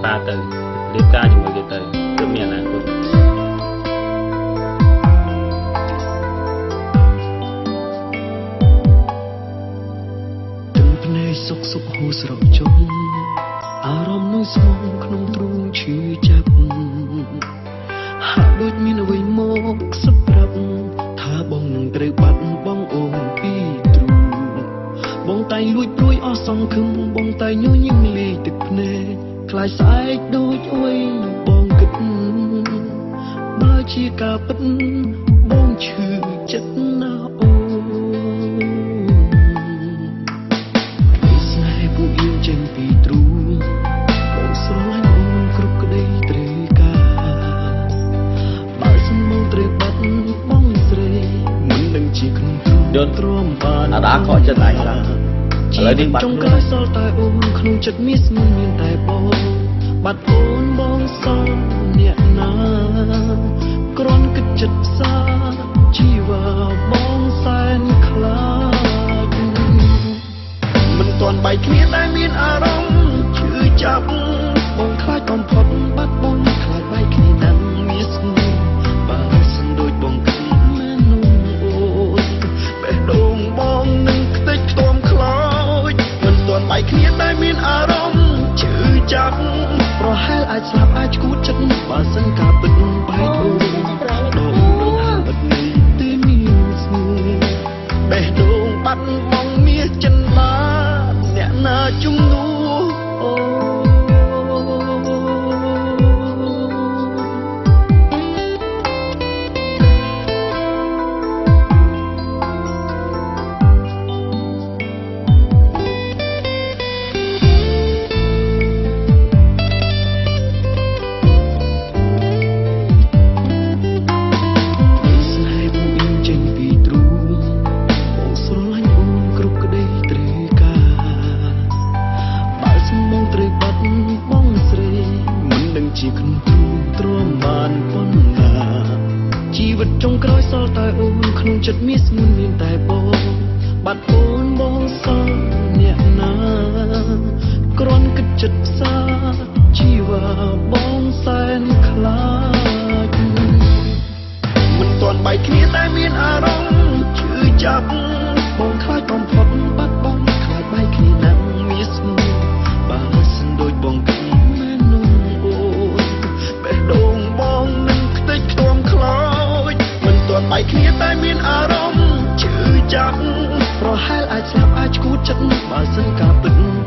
សាទៅរៀបការជាមួយគេទៅគឺមានអនាគតទឹកភ្នែកសុកសុកហូរស្រកជុំអារម្មណ៍នោះស្មងក្នុងទ្រូងឈឺចាប់ហាក់ដូចមានអ្វីមកសម្រាប់ថាបងនឹងត្រូវបាត់បងអូនពីទ្រូងបងតែងលួចព្រួយអស់សង្ឃឹមបងតែងញញឹមលេទឹកភ្នែកខ្លាចស្អែកដូចអុយបងគិតបើជាការពិតបងឈឺចិត្តណាស់អូស្នេហ៍ពួកយើងចេញពីទ្រូងបងស្រឡាញ់អូនគ្រប់ក្តីត្រូវការបើសំបងត្រូវបាត់បងស្រីមិនដឹងជាក្នុងទ្រូងយន់ទ្រាំបានអាដាខកចិត្តឯងខ្លាំងឥឡូវនេះបាត់ចុងក្រោយសល់តែអូនក្នុងចិត្តមានស្មានមានតែបងបាត់អូនបងសល់អ្នកណាគ្រាន់គិតចិត្តផ្សាជីវ៉ាបងសែនខ្លាចមិនទាន់បែកគ្នាតែមានអារម្មណ៍ឈឺចាប់បងខ្លាចបំផុតបាត់បងខ្លាចបែកគ្នាណាស់មានស្នេហ៍បើសិនដូចបងគិតមែននោះអូនបេះដូងបងនឹងខ្ទេចខ្ទាំខ្លោចមិនទាន់បែកគ្នាតែមានអារម្មណ៍ឈឺចាប់ប្រហែលអាចស្លាប់អាចឈួតចិត្តបើសិនការពិតបែកអូនដងនឹងហាក់ឥតនេះទេមានស្នេហ៍បេះដូងបាត់បងមាសចិនឡាអ្នកណាជំនួសអូ ជាក្នុងទ្រូងទ្រាំបានប៉ុណ្ណាជីវិតចុងក្រោយសល់តែអូនក្នុងចិត្តមានស្ងួនមានតែបងបាត់អូនបងសល់អ្នកណាគ្រាន់គិតចិត្តផ្សាជីវ៉ាបងសែនខ្លាចមិនទាន់បែកគ្នាតែមានអារម្មណ៍ឈឺចាប់បងខ្លាចបំផុតបាត់បងខ្លាចបែកគ្នាណាស់មានស្ងួនបើសិនដូចបងគិតបែកគ្នាតែមានអារម្មណ៍ឈឺចាប់ប្រហែលអាចស្លាប់អាចឈួតចិត្តបើសិនការពិត